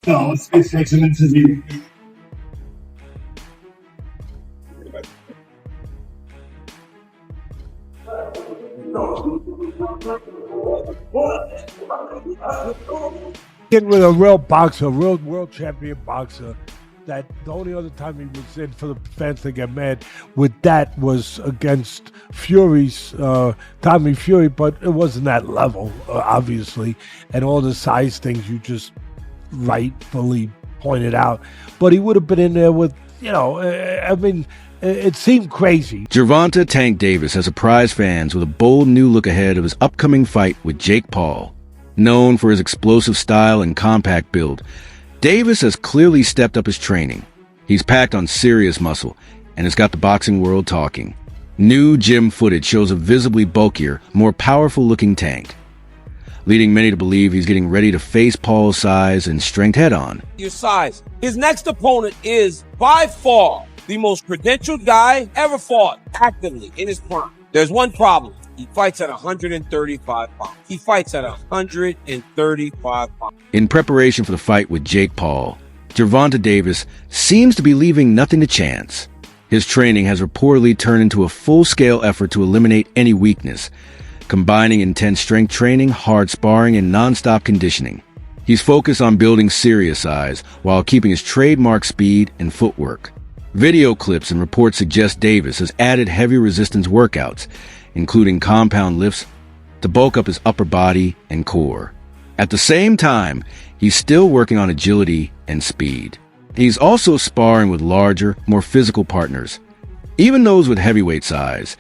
No, it's excellent to be. With a real boxer, a real world champion boxer, that the only other time he was in for the fans to get mad with that was against Fury's Tommy Fury, but it wasn't that level, obviously, and all the size things you just rightfully pointed out. But he would have been in there with, it seemed crazy. Gervonta Tank Davis has surprised fans with a bold new look ahead of his upcoming fight with Jake Paul. Known for his explosive style and compact build, Davis has clearly stepped up his training. He's packed on serious muscle and has got the boxing world talking. New gym footage shows a visibly bulkier, more powerful-looking Tank, leading many to believe he's getting ready to face Paul's size and strength head-on. Your size. His next opponent is, by far, the most credentialed guy ever fought actively in his prime. There's one problem. He fights at 135 pounds. He fights at 135 pounds. In preparation for the fight with Jake Paul, Gervonta Davis seems to be leaving nothing to chance. His training has reportedly turned into a full-scale effort to eliminate any weakness, combining intense strength training, hard sparring, and non-stop conditioning. He's focused on building serious size while keeping his trademark speed and footwork. Video clips and reports suggest Davis has added heavy resistance workouts, including compound lifts, to bulk up his upper body and core. At the same time, he's still working on agility and speed. He's also sparring with larger, more physical partners, even those with heavyweight size,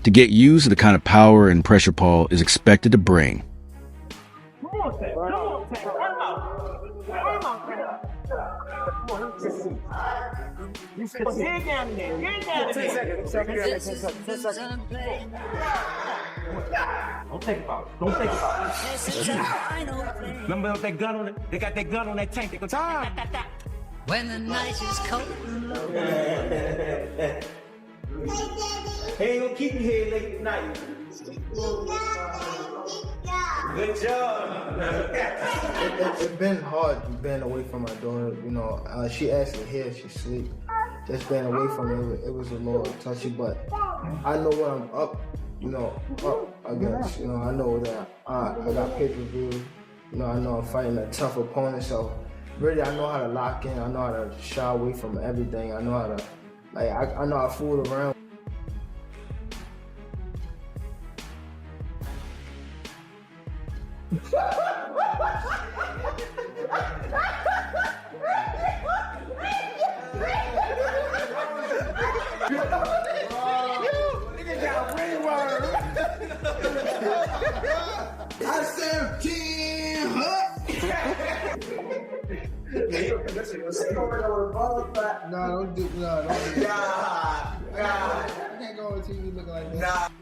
to get used to the kind of power and pressure Paul is expected to bring. Get down there. Get down there. 10 seconds. Don't think about it. Don't think about it. Remember that gun on it? They got that gun on that tank. They go time. When the night is cold. He ain't gonna keep you here late at night. Good job. It's been hard being away from my daughter. She actually here, she sleep. Just being away from her, it was a little touchy, but I know what I'm up against. I know that I got pay-per-view. I know I'm fighting a tough opponent, so really I know how to lock in. I know how to shy away from everything. I know how to, I know how to fool around. I said 10, No, don't do that. I can't go on TV looking like that.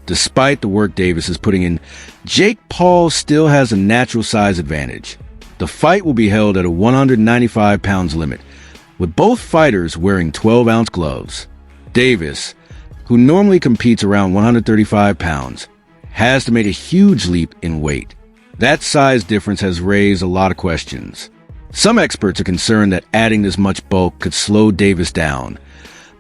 Despite the work Davis is putting in, Jake Paul still has a natural size advantage. The fight will be held at a 195 pounds limit, with both fighters wearing 12-ounce gloves. Davis, who normally competes around 135 pounds, has to make a huge leap in weight. That size difference has raised a lot of questions. Some experts are concerned that adding this much bulk could slow Davis down,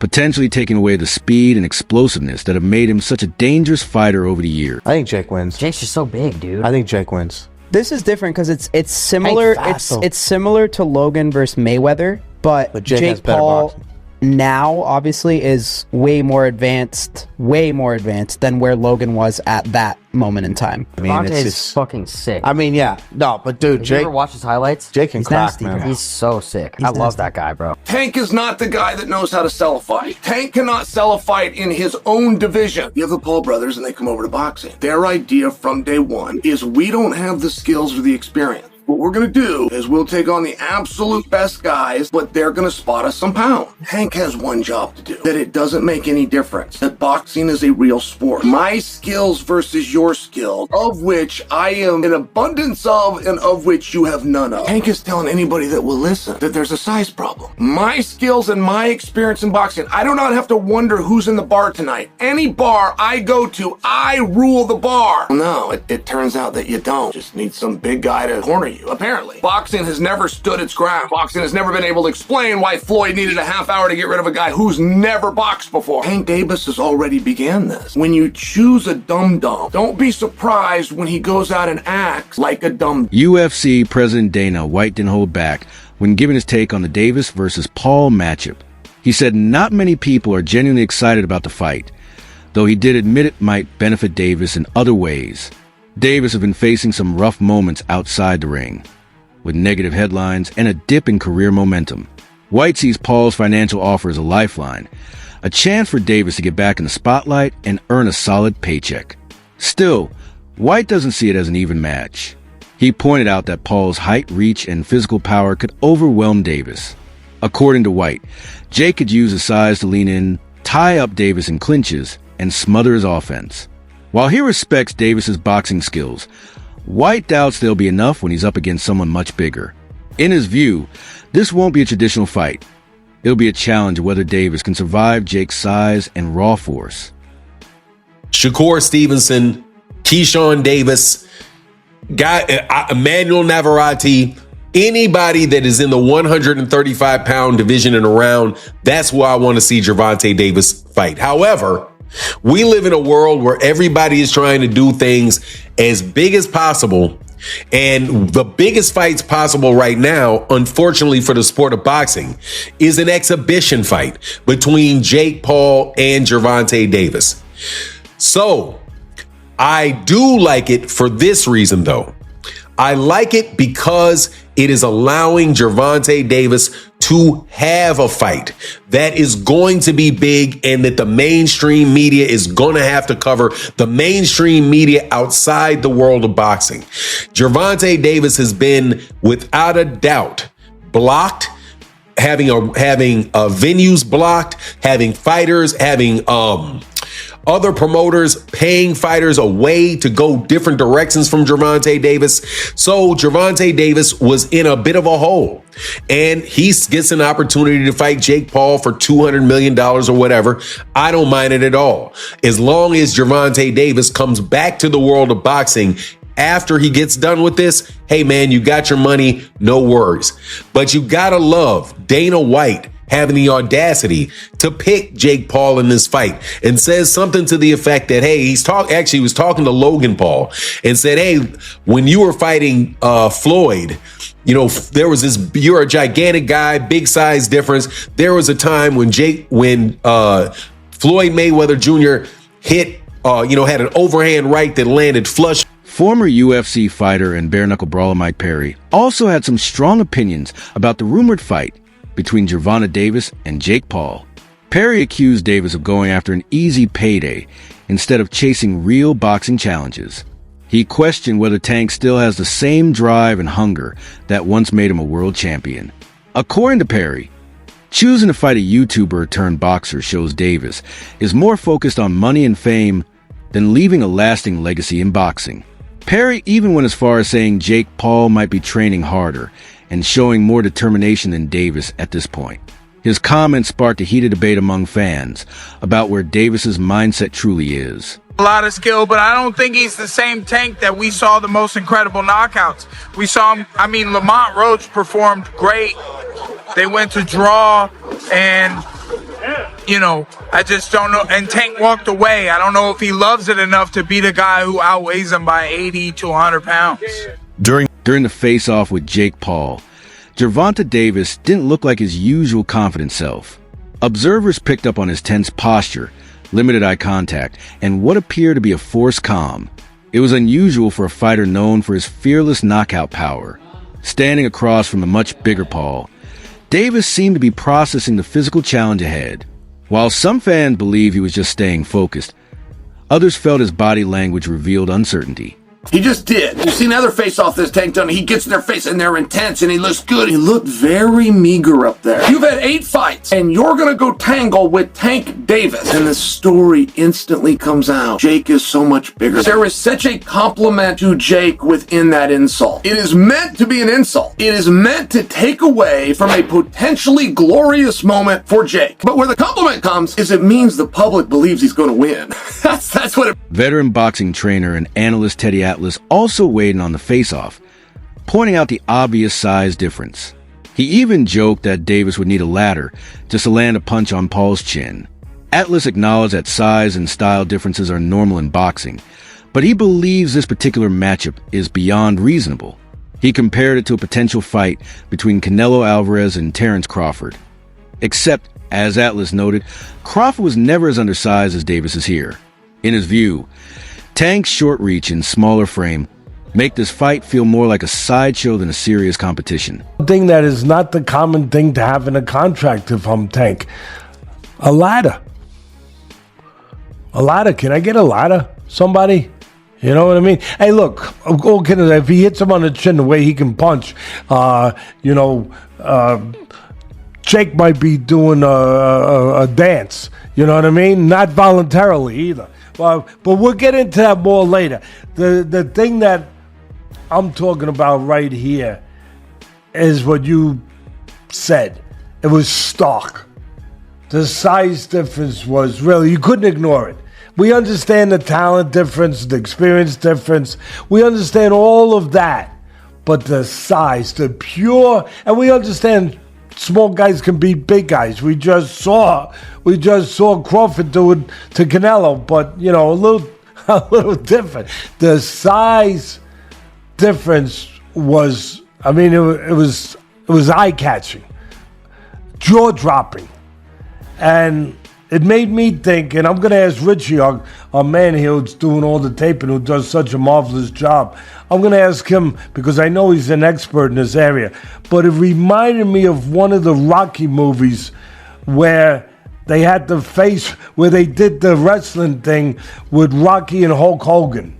potentially taking away the speed and explosiveness that have made him such a dangerous fighter over the years. I think Jake wins. Jake's just so big, dude. I think Jake wins. This is different because it's similar. It's similar to Logan versus Mayweather, but Jake Paul boxing. Now obviously is way more advanced than where Logan was at that moment in time. I mean, Gervonta it's is just fucking sick. I mean, yeah, no, but dude, Have Jake. you ever watched his highlights? Jake can He's crack, nasty, man. bro. He's so sick. I love that guy, bro. Tank is not the guy that knows how to sell a fight. Tank cannot sell a fight in his own division. You have the Paul brothers and they come over to boxing. Their idea from day one is we don't have the skills or the experience. What we're going to do is we'll take on the absolute best guys, but they're going to spot us some pound. Hank has one job to do, that it doesn't make any difference, that boxing is a real sport. My skills versus your skills, of which I am an abundance of and of which you have none of. Hank is telling anybody that will listen that there's a size problem. My skills and my experience in boxing, I do not have to wonder who's in the bar tonight. Any bar I go to, I rule the bar. No, it turns out that you don't. Just need some big guy to corner you. value, apparently. Boxing has never stood its ground. Boxing has never been able to explain why Floyd needed a half hour to get rid of a guy who's never boxed before. Tank Davis has already began this. When you choose a dum-dum, don't be surprised when he goes out and acts like a dum. UFC President Dana White didn't hold back when giving his take on the Davis versus Paul matchup. He said not many people are genuinely excited about the fight, though he did admit it might benefit Davis in other ways. Davis has been facing some rough moments outside the ring, with negative headlines and a dip in career momentum. White sees Paul's financial offer as a lifeline, a chance for Davis to get back in the spotlight and earn a solid paycheck. Still, White doesn't see it as an even match. He pointed out that Paul's height, reach, and physical power could overwhelm Davis. According to White, Jake could use his size to lean in, tie up Davis in clinches, and smother his offense. While he respects Davis's boxing skills, White doubts they'll be enough when he's up against someone much bigger. In his view, this won't be a traditional fight. It'll be a challenge of whether Davis can survive Jake's size and raw force. Shakur Stevenson, Keyshawn Davis, Emmanuel Navarrete, anybody that is in the 135-pound division and around, that's where I want to see Gervonta Davis fight. However, we live in a world where everybody is trying to do things as big as possible. And the biggest fights possible right now, unfortunately for the sport of boxing, is an exhibition fight between Jake Paul and Gervonta Davis. So I do like it for this reason, though. I like it because it is allowing Gervonta Davis to have a fight that is going to be big and that the mainstream media is going to have to cover, the mainstream media outside the world of boxing. Gervonta Davis has been, without a doubt, blocked, having venues blocked, having fighters, having other promoters paying fighters away to go different directions from Gervonta Davis. So Gervonta Davis was in a bit of a hole, and he gets an opportunity to fight Jake Paul for $200 million or whatever. I don't mind it at all. As long as Gervonta Davis comes back to the world of boxing after he gets done with this, hey man, you got your money, no worries. But you gotta love Dana White having the audacity to pick Jake Paul in this fight and says something to the effect that, hey, he was talking to Logan Paul and said, hey, when you were fighting Floyd, you know, there was this, you're a gigantic guy, big size difference. There was a time when Floyd Mayweather Jr. had an overhand right that landed flush. Former UFC fighter and bare-knuckle brawler Mike Perry also had some strong opinions about the rumored fight between Gervonta Davis and Jake Paul. Perry accused Davis of going after an easy payday instead of chasing real boxing challenges. He questioned whether Tank still has the same drive and hunger that once made him a world champion. According to Perry, choosing to fight a YouTuber turned boxer shows Davis is more focused on money and fame than leaving a lasting legacy in boxing. Perry even went as far as saying Jake Paul might be training harder and showing more determination than Davis at this point. His comments sparked a heated debate among fans about where Davis's mindset truly is. A lot of skill, but I don't think he's the same Tank that we saw the most incredible knockouts. We saw him, Lamont Roach performed great. They went to draw, and, I just don't know. And Tank walked away. I don't know if he loves it enough to beat a guy who outweighs him by 80 to 100 pounds. During the face-off with Jake Paul, Gervonta Davis didn't look like his usual confident self. Observers picked up on his tense posture, limited eye contact, and what appeared to be a forced calm. It was unusual for a fighter known for his fearless knockout power. Standing across from the much bigger Paul, Davis seemed to be processing the physical challenge ahead. While some fans believe he was just staying focused, others felt his body language revealed uncertainty. He just did. You've seen other face-off this Tank done. He gets in their face and they're intense and he looks good. He looked very meager up there. You've had 8 fights and you're going to go tangle with Tank Davis. And the story instantly comes out. Jake is so much bigger. There is such a compliment to Jake within that insult. It is meant to be an insult. It is meant to take away from a potentially glorious moment for Jake. But where the compliment comes is it means the public believes he's going to win. That's what it... Veteran boxing trainer and analyst Teddy Atlas also weighed in on the face-off. pointing out the obvious size difference. He even joked that Davis would need a ladder just to land a punch on Paul's chin. Atlas acknowledged that size and style differences are normal in boxing, but he believes this particular matchup is beyond reasonable. He compared it to a potential fight between Canelo Alvarez and Terence Crawford. Except, as Atlas noted, Crawford was never as undersized as Davis is here. In his view, Tank's short reach and smaller frame make this fight feel more like a sideshow than a serious competition. One thing that is not the common thing to have in a contract if I'm Tank. A ladder. A ladder. Can I get a ladder? Somebody? You know what I mean? Hey, look, if he hits him on the chin the way he can punch, Jake might be doing a dance. You know what I mean? Not voluntarily either. But we'll get into that more later. The thing that I'm talking about right here is what you said. It was stark. The size difference was really, you couldn't ignore it. We understand the talent difference, the experience difference. We understand all of that. But the size, the pure, and we understand small guys can beat big guys. We just saw Crawford do it to Canelo, but a little different. The size difference was, it was eye-catching, jaw-dropping, and it made me think, and I'm going to ask Richie, our man here who's doing all the taping, who does such a marvelous job. I'm going to ask him, because I know he's an expert in this area, but it reminded me of one of the Rocky movies where they had the face, where they did the wrestling thing with Rocky and Hulk Hogan,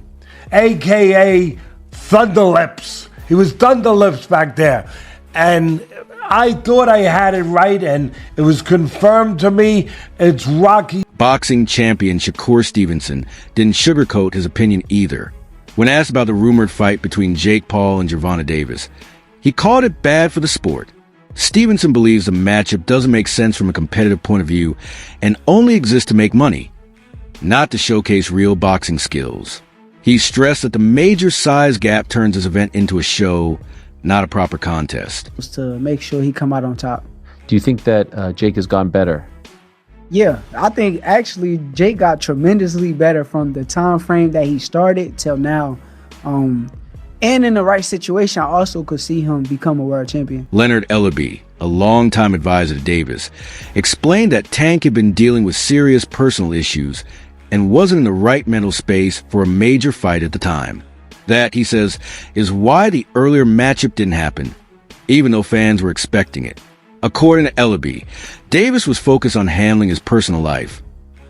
a.k.a. Thunderlips. He was Thunderlips back there. And I thought I had it right, and it was confirmed to me. It's Rocky. Boxing champion Shakur Stevenson didn't sugarcoat his opinion either. When asked about the rumored fight between Jake Paul and Gervonta Davis, he called it bad for the sport. Stevenson believes the matchup doesn't make sense from a competitive point of view and only exists to make money, not to showcase real boxing skills. He stressed that the major size gap turns this event into a show, not a proper contest. To make sure he come out on top. Do you think that Jake has gone better? Yeah, I think actually Jake got tremendously better from the time frame that he started till now. And in the right situation, I also could see him become a world champion. Leonard Ellaby, a longtime advisor to Davis, explained that Tank had been dealing with serious personal issues and wasn't in the right mental space for a major fight at the time. That, he says, is why the earlier matchup didn't happen, even though fans were expecting it. According to Ellaby, Davis was focused on handling his personal life,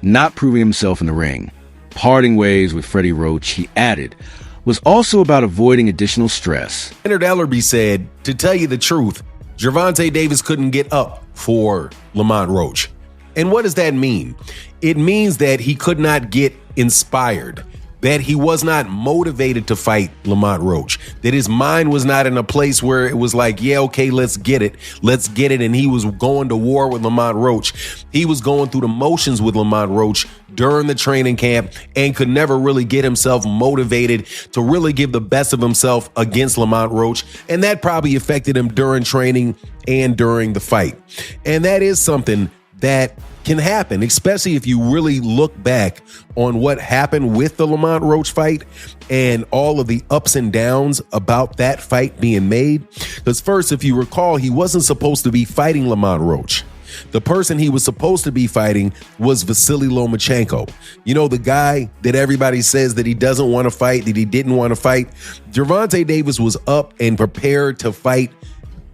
not proving himself in the ring. Parting ways with Freddie Roach, he added, was also about avoiding additional stress. Leonard Ellaby said, to tell you the truth, Gervonta Davis couldn't get up for Lamont Roach. And what does that mean? It means that he could not get inspired, that he was not motivated to fight Lamont Roach, that his mind was not in a place where it was like, yeah, okay, let's get it. And he was going to war with Lamont Roach. He was going through the motions with Lamont Roach during the training camp and could never really get himself motivated to really give the best of himself against Lamont Roach. And that probably affected him during training and during the fight. And that is something that can happen, especially if you really look back on what happened with the Lamont Roach fight and all of the ups and downs about that fight being made. Because first, if you recall, he wasn't supposed to be fighting Lamont Roach. The person he was supposed to be fighting was Vasily Lomachenko. You know, the guy that everybody says that he doesn't want to fight, that he didn't want to fight. Gervonta Davis was up and prepared to fight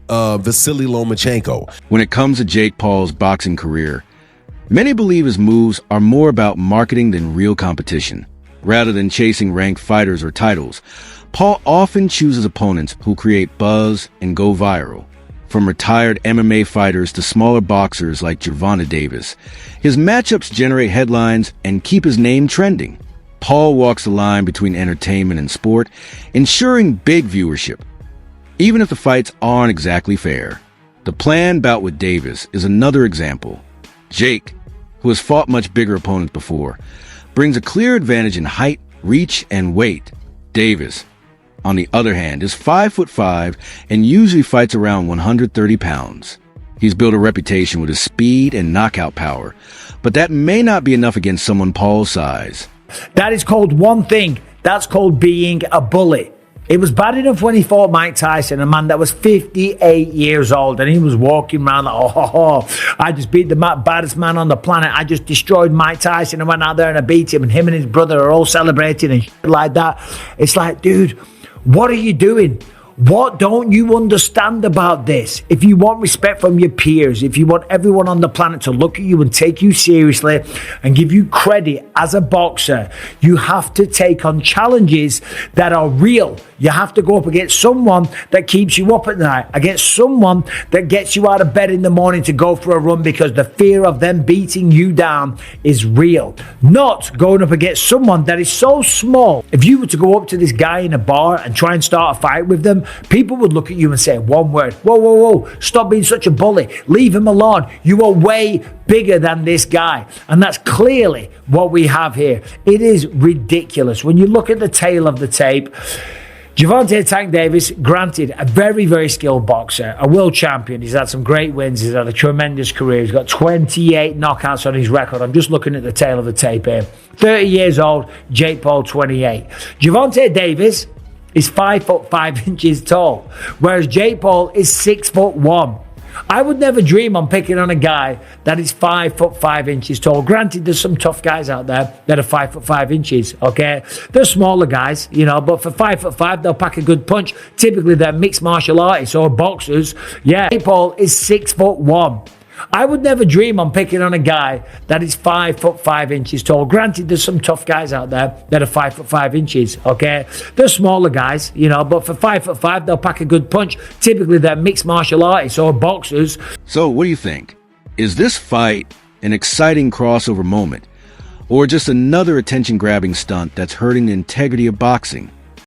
Vasily Lomachenko. When it comes to Jake Paul's boxing career, many believe his moves are more about marketing than real competition. Rather than chasing ranked fighters or titles, Paul often chooses opponents who create buzz and go viral. From retired MMA fighters to smaller boxers like Gervonta Davis, his matchups generate headlines and keep his name trending. Paul walks the line between entertainment and sport, ensuring big viewership, even if the fights aren't exactly fair. The planned bout with Davis is another example. Jake, who has fought much bigger opponents before, brings a clear advantage in height, reach, and weight. Davis, on the other hand, is 5'5" and usually fights around 130 pounds. He's built a reputation with his speed and knockout power, but that may not be enough against someone Paul's size. That is called one thing. That's called being a bully. It was bad enough when he fought Mike Tyson, a man that was 58 years old, and he was walking around like, I just beat the baddest man on the planet. I just destroyed Mike Tyson and went out there and I beat him, and him and his brother are all celebrating and shit like that. It's like, dude, what are you doing? What don't you understand about this? If you want respect from your peers, if you want everyone on the planet to look at you and take you seriously and give you credit as a boxer, you have to take on challenges that are real. You have to go up against someone that keeps you up at night, against someone that gets you out of bed in the morning to go for a run because the fear of them beating you down is real. Not going up against someone that is so small. If you were to go up to this guy in a bar and try and start a fight with them, people would look at you and say one word: whoa, whoa, whoa, stop being such a bully. Leave him alone. You are way bigger than this guy. And that's clearly what we have here. It is ridiculous. When you look at the tail of the tape, Gervonta Tank Davis, granted, a very, very skilled boxer, a world champion. He's had some great wins. He's had a tremendous career. He's got 28 knockouts on his record. I'm just looking at the tail of the tape here. 30 years old, Jake Paul, 28. Gervonta Davis is 5'5" tall, whereas Jake Paul is 6'1". I would never dream on picking on a guy that is 5'5" tall. Granted, there's some tough guys out there that are 5'5", okay? They're smaller guys, but for 5'5", they'll pack a good punch. Typically, they're mixed martial artists or boxers. Yeah, Jake Paul is 6'1". I would never dream on picking on a guy that is 5'5" tall. Granted, there's some tough guys out there that are 5'5", okay? They're smaller guys, but for 5'5", they'll pack a good punch. Typically, they're mixed martial artists or boxers. So, what do you think? Is this fight an exciting crossover moment, or just another attention-grabbing stunt that's hurting the integrity of boxing?